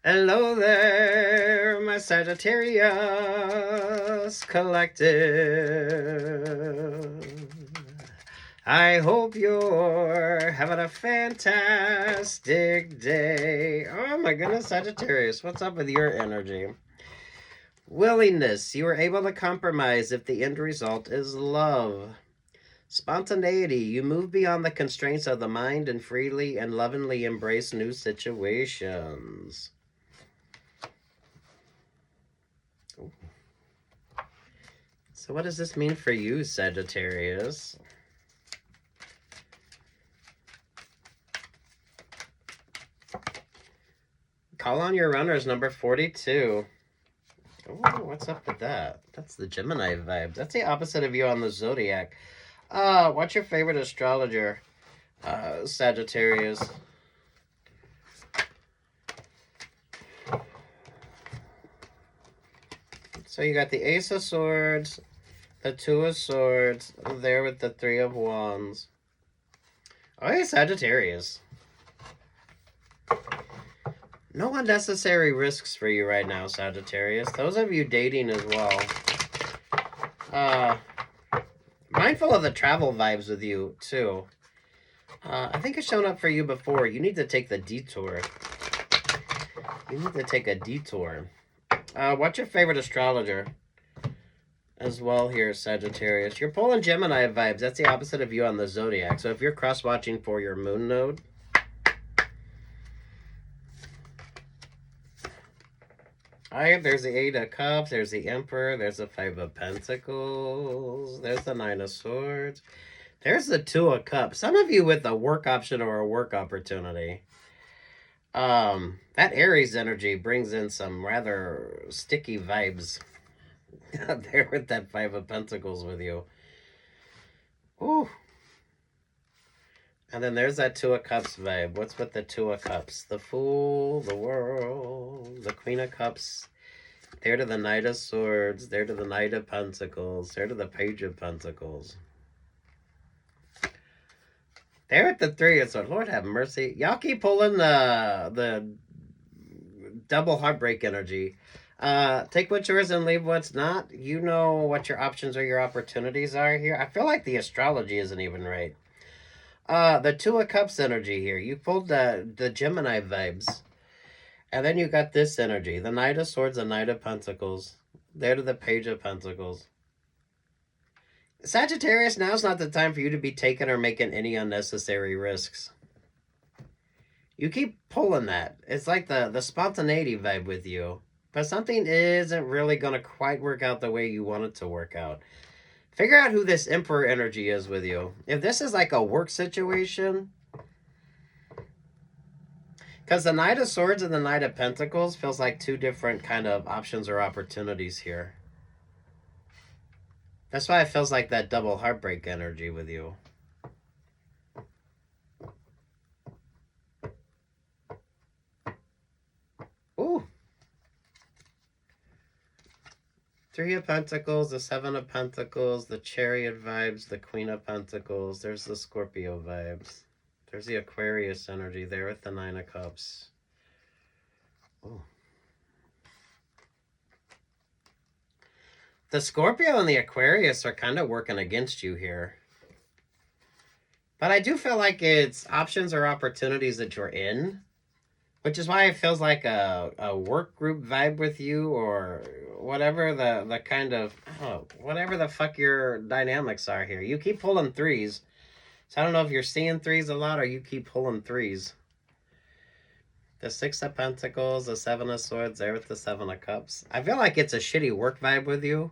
Hello there, my Sagittarius Collective. I hope you're having a fantastic day. Oh my goodness, Sagittarius, what's up with your energy? Willingness, you are able to compromise if the end result is love. Spontaneity, you move beyond the constraints of the mind and freely and lovingly embrace new situations. So what does this mean for you, Sagittarius? Call on your runners, number 42. Oh, what's up with that? That's the Gemini vibe. That's the opposite of you on the zodiac. What's your favorite astrologer, Sagittarius? So you got the Ace of Swords, the Two of Swords, there with the Three of Wands. Oh, yeah, Sagittarius. No unnecessary risks for you right now, Sagittarius. Those of you dating as well. Mindful of the travel vibes with you, too. I think it's shown up for you before. You need to take the detour. You need to take a detour. What's your favorite astrologer? As well here, Sagittarius. You're pulling Gemini vibes. That's the opposite of you on the zodiac. So if you're cross-watching for your moon node, there's the Eight of Cups, there's the Emperor, there's the Five of Pentacles, there's the Nine of Swords, there's the Two of Cups. Some of you with a work option or a work opportunity. That Aries energy brings in some rather sticky vibes. There with that Five of Pentacles with you. Ooh. And then there's that Two of Cups vibe. What's with the Two of Cups? The Fool, the World, the Queen of Cups. There to the Knight of Swords. There to the Knight of Pentacles. There to the Page of Pentacles. There at the Three of Swords. Lord have mercy. Y'all keep pulling the double heartbreak energy. Take what's yours and leave what's not. You know what your options or your opportunities are here. I feel like the astrology isn't even right. The Two of Cups energy here. You pulled the Gemini vibes. And then you got this energy. The Knight of Swords, the Knight of Pentacles. There to the Page of Pentacles. Sagittarius, now's not the time for you to be taking or making any unnecessary risks. You keep pulling that. It's like the spontaneity vibe with you. But something isn't really going to quite work out the way you want it to work out. Figure out who this Emperor energy is with you. If this is like a work situation, because the Knight of Swords and the Knight of Pentacles feels like two different kind of options or opportunities here. That's why it feels like that double heartbreak energy with you. Ooh. Three of Pentacles, the Seven of Pentacles, the Chariot vibes, the Queen of Pentacles. There's the Scorpio vibes. There's the Aquarius energy there with the Nine of Cups. Ooh. The Scorpio and the Aquarius are kind of working against you here. But I do feel like it's options or opportunities that you're in. Which is why it feels like a work group vibe with you, or whatever the kind of, whatever the fuck your dynamics are here. You keep pulling threes. So I don't know if you're seeing threes a lot or you keep pulling threes. The Six of Pentacles, the Seven of Swords, there with the Seven of Cups. I feel like it's a shitty work vibe with you.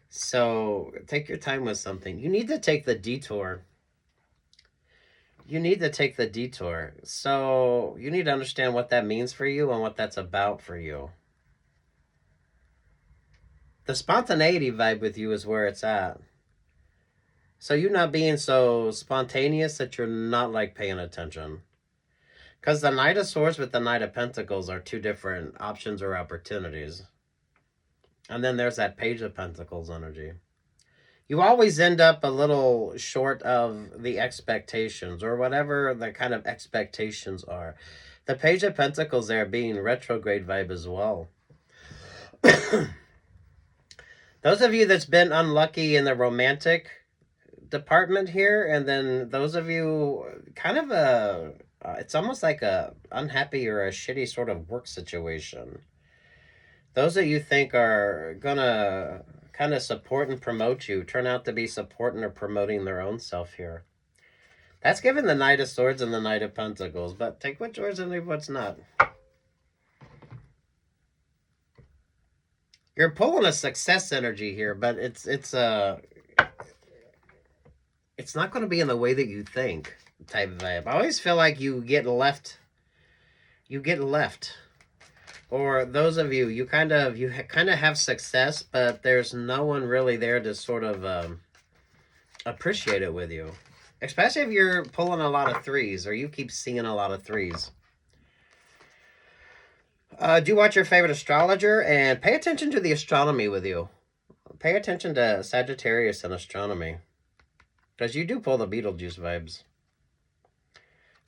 So take your time with something. You need to take the detour. You need to take the detour. So you need to understand what that means for you and what that's about for you. The spontaneity vibe with you is where it's at. So you not being so spontaneous that you're not like paying attention. Because the Knight of Swords with the Knight of Pentacles are two different options or opportunities. And then there's that Page of Pentacles energy. You always end up a little short of the expectations or whatever the kind of expectations are. The Page of Pentacles there being retrograde vibe as well. Those of you that's been unlucky in the romantic department here, and then those of you kind of it's almost like a unhappy or a shitty sort of work situation. Those that you think are gonna kind of support and promote you turn out to be supporting or promoting their own self here. That's given the Knight of Swords and the Knight of Pentacles, but take what's yours and leave what's not. You're pulling a success energy here, but it's not going to be in the way that you think type of vibe. I always feel like you get left. Or those of you, you kind of have success, but there's no one really there to sort of appreciate it with you. Especially if you're pulling a lot of threes, or you keep seeing a lot of threes. Do watch your favorite astrologer, and pay attention to the astronomy with you. Pay attention to Sagittarius and astronomy. Because you do pull the Beetlejuice vibes.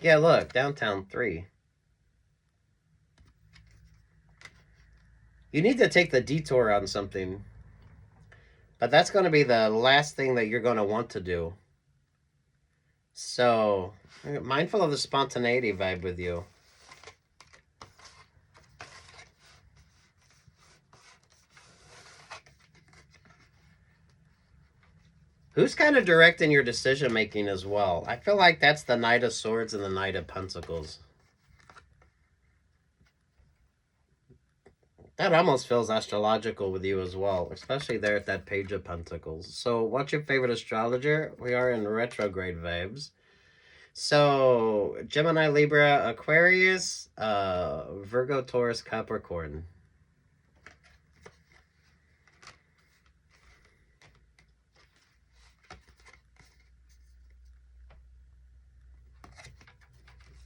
Yeah, look, downtown 3. You need to take the detour on something. But that's going to be the last thing that you're going to want to do. So, mindful of the spontaneity vibe with you. Who's kind of directing your decision making as well? I feel like that's the Knight of Swords and the Knight of Pentacles. That almost feels astrological with you as well, especially there at that Page of Pentacles. So what's your favorite astrologer? We are in retrograde vibes. So Gemini, Libra, Aquarius, Virgo, Taurus, Capricorn.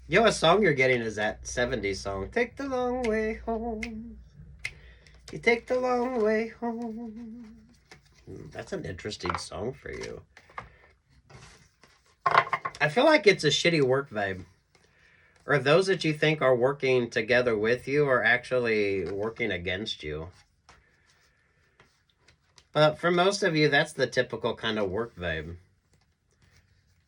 Yo, a song you're getting is that 70s song. Take the long way home. You take the long way home. That's an interesting song for you. I feel like it's a shitty work vibe. Or those that you think are working together with you are actually working against you. But for most of you, that's the typical kind of work vibe.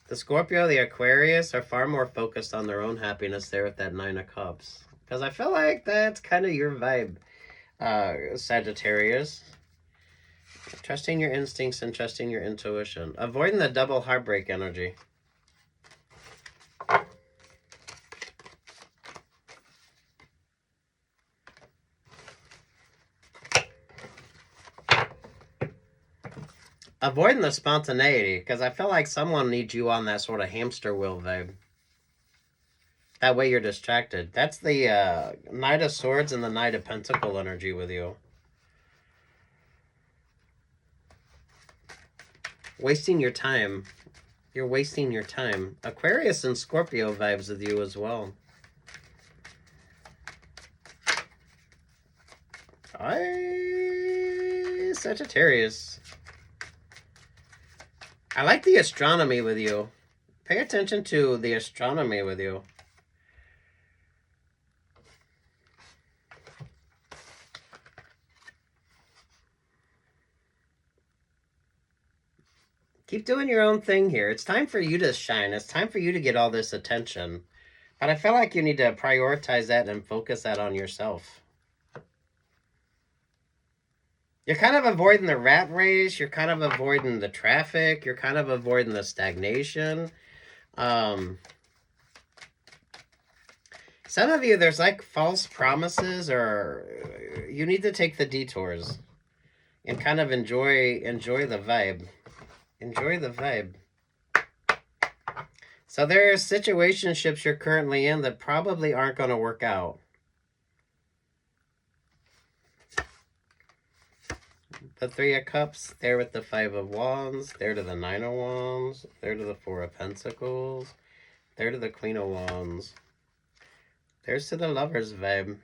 The Scorpio, the Aquarius are far more focused on their own happiness there with that 9 of Cups. Because I feel like that's kind of your vibe, Sagittarius. Trusting your instincts and trusting your intuition. Avoiding the double heartbreak energy. Avoiding the spontaneity, because I feel like someone needs you on that sort of hamster wheel vibe. That way you're distracted. That's the Knight of Swords and the Knight of Pentacle energy with you. Wasting your time. You're wasting your time. Aquarius and Scorpio vibes with you as well. Sagittarius. I like the astronomy with you. Pay attention to the astronomy with you. Keep doing your own thing here. It's time for you to shine. It's time for you to get all this attention. But I feel like you need to prioritize that and focus that on yourself. You're kind of avoiding the rat race. You're kind of avoiding the traffic. You're kind of avoiding the stagnation. Some of you, there's like false promises, or you need to take the detours and kind of enjoy the vibe. Enjoy the vibe. So there are situationships you're currently in that probably aren't going to work out. The 3 of Cups, there with the 5 of Wands, there to the 9 of Wands, there to the 4 of Pentacles, there to the Queen of Wands. There's to the Lover's vibe.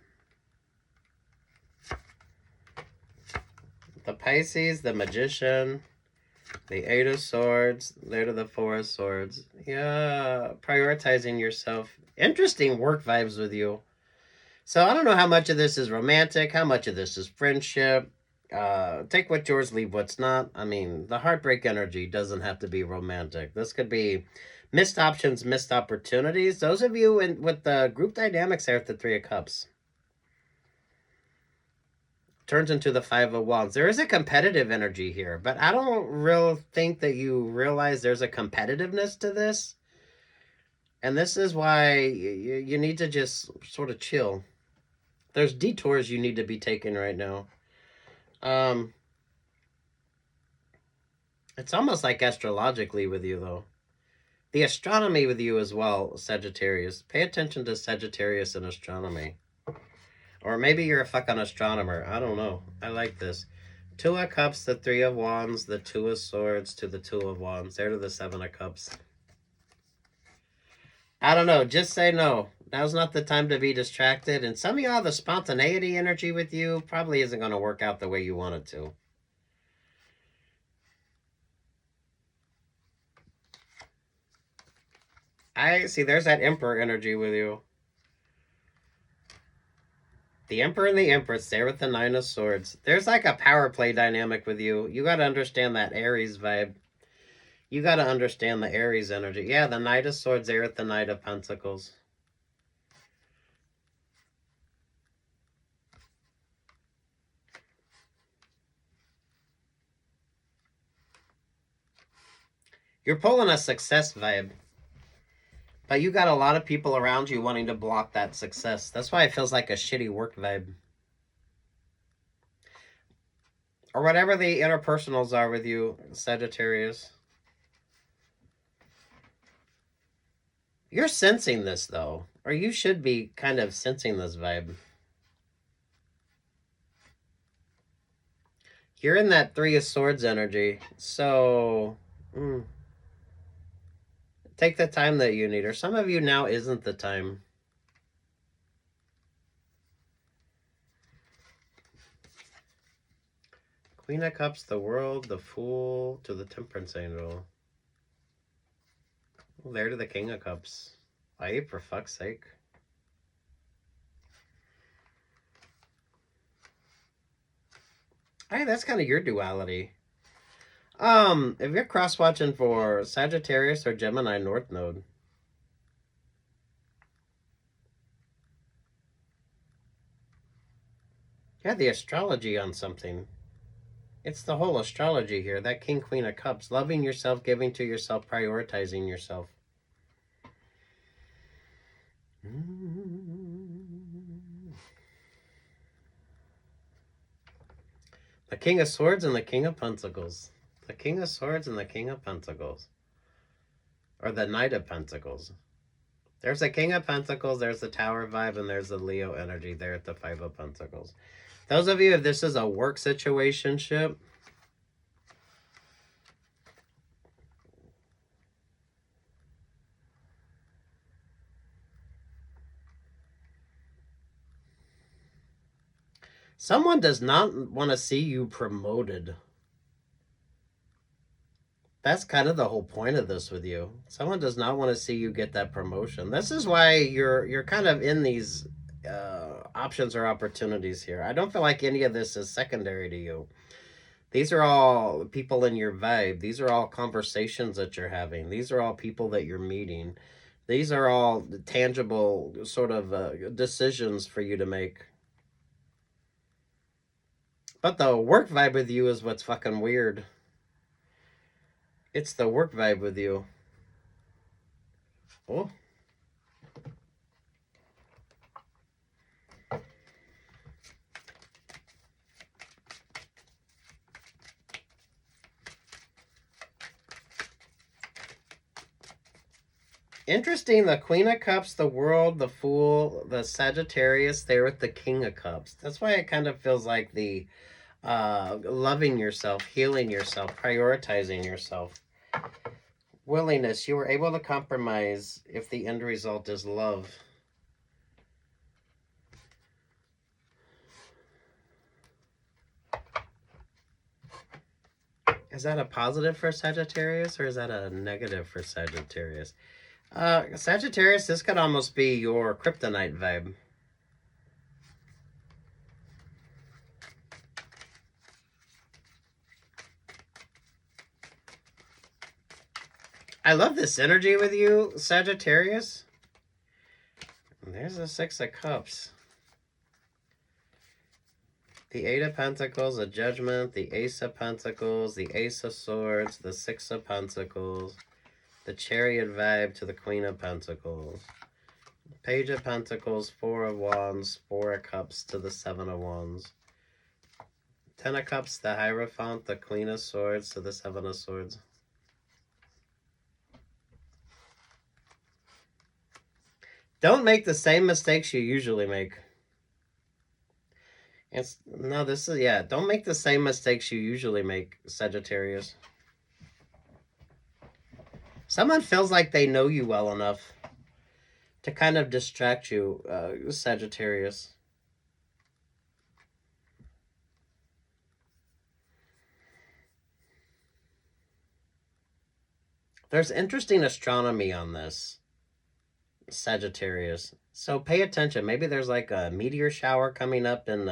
The Pisces, the Magician, The Eight of Swords, later the Four of Swords. Yeah, prioritizing yourself. Interesting work vibes with you. So I don't know how much of this is romantic, how much of this is friendship. Take what's yours, leave what's not. I mean, the heartbreak energy doesn't have to be romantic. This could be missed options, missed opportunities. Those of you with the group dynamics there at the Three of Cups. Turns into the Five of Wands. There is a competitive energy here, but I don't really think that you realize there's a competitiveness to this. And this is why you need to just sort of chill. There's detours you need to be taking right now. It's almost like astrologically with you, though. The astronomy with you as well, Sagittarius. Pay attention to Sagittarius and astronomy. Or maybe you're a fucking astronomer. I don't know. I like this. Two of Cups, the Three of Wands, the Two of Swords to the Two of Wands. There to the Seven of Cups. I don't know. Just say no. Now's not the time to be distracted. And some of y'all, the spontaneity energy with you probably isn't going to work out the way you want it to. I see there's that Emperor energy with you. The Emperor and the Empress there with the Nine of Swords. There's like a power play dynamic with you. You got to understand that Aries vibe. You got to understand the Aries energy. Yeah, the Knight of Swords there with the Knight of Pentacles. You're pulling a success vibe. But you got a lot of people around you wanting to block that success. That's why it feels like a shitty work vibe. Or whatever the interpersonals are with you, Sagittarius. You're sensing this, though. Or you should be kind of sensing this vibe. You're in that Three of Swords energy. So... take the time that you need. Or some of you now isn't the time. Queen of Cups, the World, the Fool, to the Temperance Angel. Well, there to the King of Cups. Aye, for fuck's sake. Hey, that's kind of your duality. If you're cross-watching for Sagittarius or Gemini North Node. Yeah, the astrology on something. It's the whole astrology here. That King, Queen of Cups. Loving yourself, giving to yourself, prioritizing yourself. The King of Swords and the King of Pentacles. The King of Swords and the King of Pentacles. Or the Knight of Pentacles. There's the King of Pentacles, there's the Tower vibe, and there's the Leo energy there at the Five of Pentacles. Those of you, if this is a work situationship, someone does not want to see you promoted. That's kind of the whole point of this with you. Someone does not want to see you get that promotion. This is why you're kind of in these options or opportunities here. I don't feel like any of this is secondary to you. These are all people in your vibe. These are all conversations that you're having. These are all people that you're meeting. These are all tangible sort of decisions for you to make. But the work vibe with you is what's fucking weird. It's the work vibe with you. Oh. Interesting, the Queen of Cups, the World, the Fool, the Sagittarius, there with the King of Cups. That's why it kind of feels like the loving yourself, healing yourself, prioritizing yourself. Willingness, you were able to compromise if the end result is love. Is that a positive for Sagittarius or is that a negative for Sagittarius? Sagittarius, this could almost be your kryptonite vibe. I love this energy with you, Sagittarius. There's the Six of Cups. The Eight of Pentacles, the Judgment, the Ace of Pentacles, the Ace of Swords, the Six of Pentacles, the Chariot vibe to the Queen of Pentacles. Page of Pentacles, Four of Wands, Four of Cups to the Seven of Wands. Ten of Cups, the Hierophant, the Queen of Swords to the Seven of Swords. Don't make the same mistakes you usually make. Don't make the same mistakes you usually make, Sagittarius. Someone feels like they know you well enough to kind of distract you, Sagittarius. There's interesting astronomy on this, Sagittarius. So pay attention. Maybe there's like a meteor shower coming up in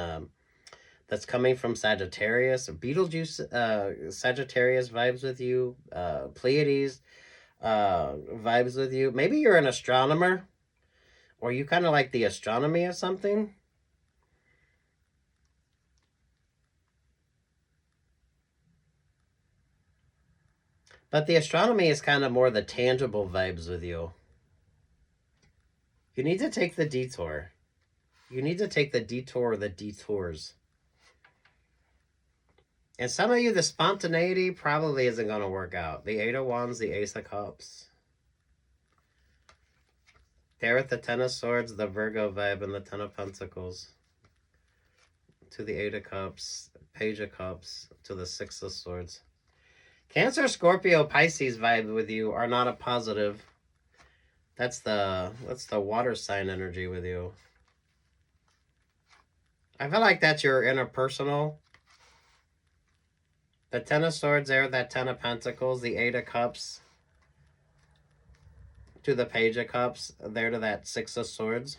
that's coming from Sagittarius. Betelgeuse, Sagittarius vibes with you. Pleiades vibes with you. Maybe you're an astronomer, or you kind of like the astronomy of something. But the astronomy is kind of more the tangible vibes with you. You need to take the detour. You need to take the detour or the detours. And some of you, the spontaneity probably isn't going to work out. The Eight of Wands, the Ace of Cups. There with the Ten of Swords, the Virgo vibe, and the Ten of Pentacles. To the Eight of Cups, Page of Cups, to the Six of Swords. Cancer, Scorpio, Pisces vibe with you are not a positive. That's the water sign energy with you. I feel like that's your interpersonal. The Ten of Swords there, that Ten of Pentacles, the Eight of Cups to the Page of Cups, there to that Six of Swords.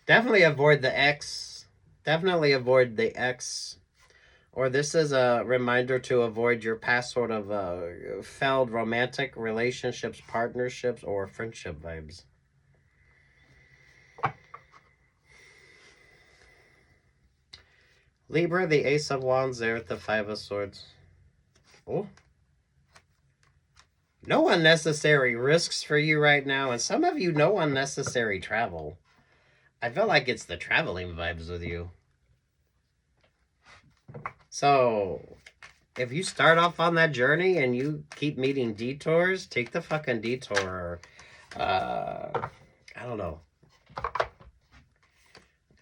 Definitely avoid the X. Definitely avoid the X. Or this is a reminder to avoid your past sort of failed romantic relationships, partnerships, or friendship vibes. Libra, the Ace of Wands there at the Five of Swords. Oh. No unnecessary risks for you right now. And some of you, no unnecessary travel. I feel like it's the traveling vibes with you. So, if you start off on that journey and you keep meeting detours, take the fucking detour. I don't know.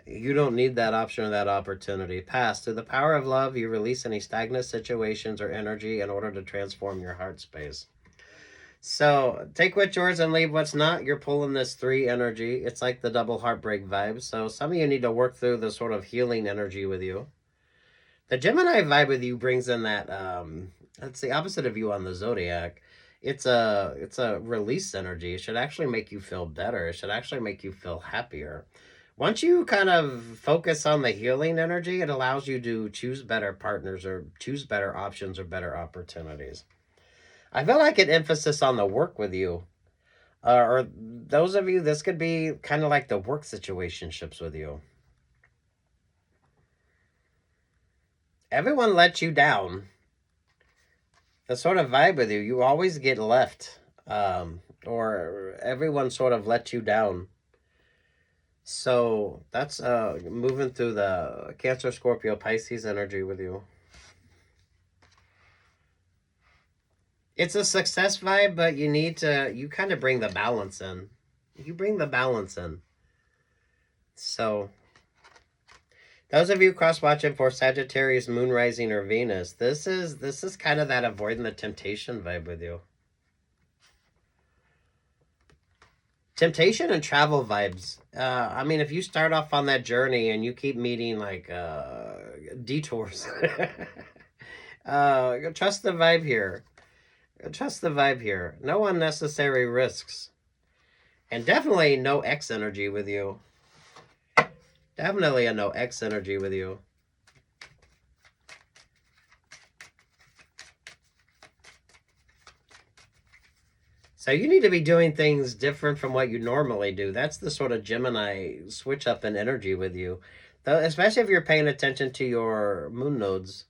You don't need that option or that opportunity. Pass. Through the power of love, you release any stagnant situations or energy in order to transform your heart space. So, take what's yours and leave what's not. You're pulling this 3 energy. It's like the double heartbreak vibe. So, some of you need to work through the sort of healing energy with you. The Gemini vibe with you brings in that, that's the opposite of you on the Zodiac. It's a release energy. It should actually make you feel better. It should actually make you feel happier. Once you kind of focus on the healing energy, it allows you to choose better partners or choose better options or better opportunities. I feel like an emphasis on the work with you. Or those of you, this could be kind of like the work situationships with you. Everyone lets you down. The sort of vibe with you, you always get left. Or everyone sort of lets you down. So that's moving through the Cancer, Scorpio, Pisces energy with you. It's a success vibe, but you kind of bring the balance in. You bring the balance in. So, those of you cross-watching for Sagittarius, Moon, Rising, or Venus, this is kind of that avoiding the temptation vibe with you. Temptation and travel vibes. I mean, if you start off on that journey and you keep meeting like detours, trust the vibe here. Trust the vibe here. No unnecessary risks. And definitely no X energy with you. Definitely a no X energy with you. So you need to be doing things different from what you normally do. That's the sort of Gemini switch up in energy with you. Though, especially if you're paying attention to your moon nodes.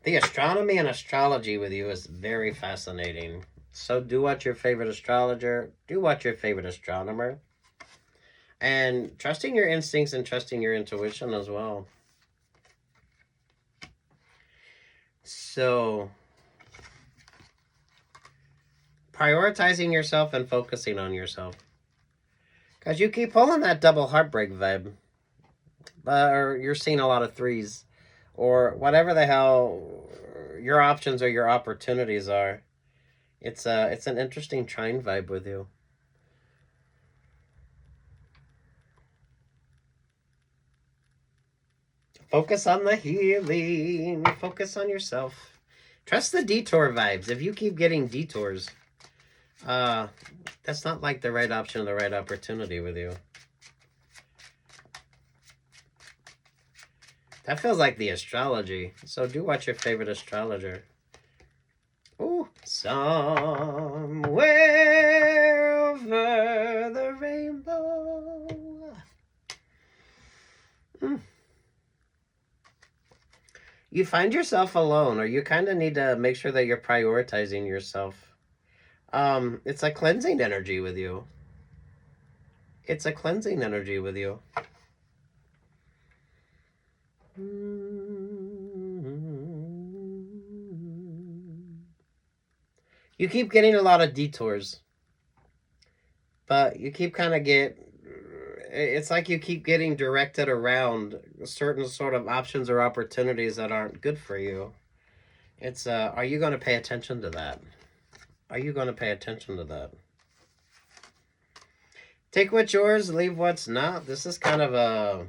The astronomy and astrology with you is very fascinating. So do what your favorite astrologer, do what your favorite astronomer. And trusting your instincts and trusting your intuition as well. So, prioritizing yourself and focusing on yourself. Because you keep pulling that double heartbreak vibe. Or you're seeing a lot of threes. Or whatever the hell your options or your opportunities are. It's an interesting trine vibe with you. Focus on the healing. Focus on yourself. Trust the detour vibes. If you keep getting detours, that's not like the right option or the right opportunity with you. That feels like the astrology. So do watch your favorite astrologer. Ooh. Somewhere over the rainbow. You find yourself alone, or you kind of need to make sure that you're prioritizing yourself. It's a cleansing energy with you. It's a cleansing energy with you. You keep getting a lot of detours. But you keep it's like you keep getting directed around certain sort of options or opportunities that aren't good for you. It's, are you going to pay attention to that? Are you going to pay attention to that? Take what's yours, leave what's not. This is kind of a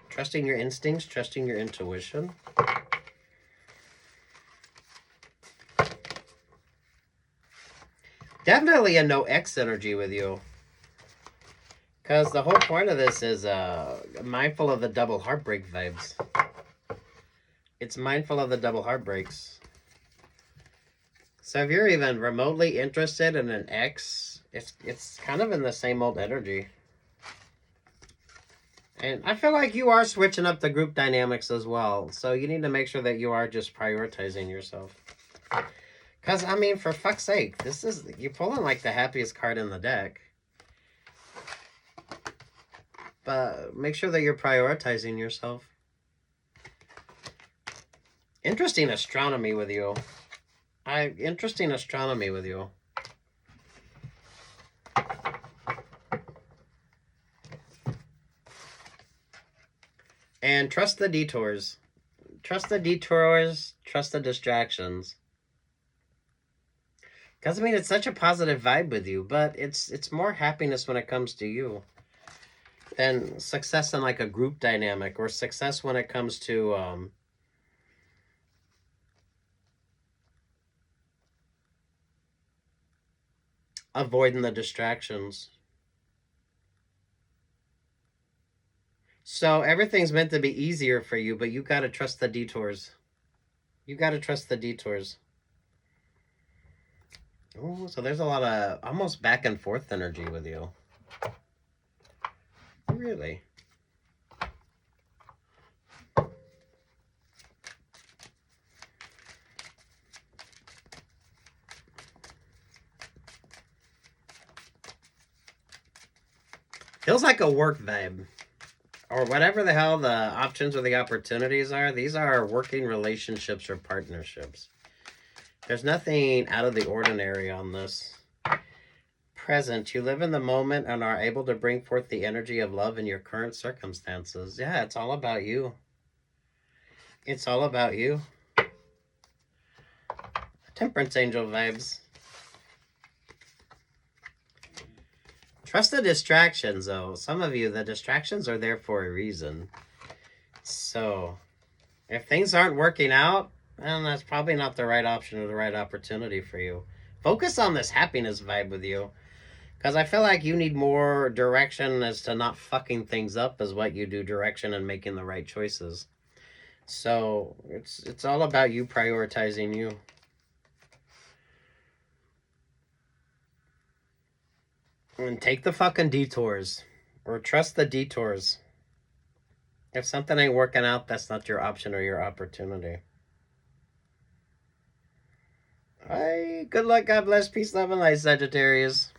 trusting your instincts, trusting your intuition. Definitely a no X energy with you. Because the whole point of this is mindful of the double heartbreak vibes. It's mindful of the double heartbreaks. So if you're even remotely interested in an X, it's kind of in the same old energy. And I feel like you are switching up the group dynamics as well. So you need to make sure that you are just prioritizing yourself. Because, I mean, for fuck's sake, you're pulling like the happiest card in the deck. But make sure that you're prioritizing yourself. Interesting astronomy with you. Interesting astronomy with you. And trust the detours. Trust the detours. Trust the distractions. Because, I mean, it's such a positive vibe with you, but it's more happiness when it comes to you than success in like a group dynamic or success when it comes to avoiding the distractions. So everything's meant to be easier for you, but you got to trust the detours. You got to trust the detours. Oh, so there's a lot of almost back and forth energy with you. Really? Feels like a work vibe. Or whatever the hell the options or the opportunities are. These are working relationships or partnerships. There's nothing out of the ordinary on this. Present. You live in the moment and are able to bring forth the energy of love in your current circumstances. Yeah, it's all about you. It's all about you. Temperance angel vibes. Trust the distractions, though. Some of you, the distractions are there for a reason. So, if things aren't working out, then that's probably not the right option or the right opportunity for you. Focus on this happiness vibe with you. Because I feel like you need more direction as to not fucking things up as what you do direction and making the right choices. So, it's all about you prioritizing you. And take the fucking detours. Or trust the detours. If something ain't working out, that's not your option or your opportunity. All right. Good luck. God bless. Peace, love, and light, Sagittarius.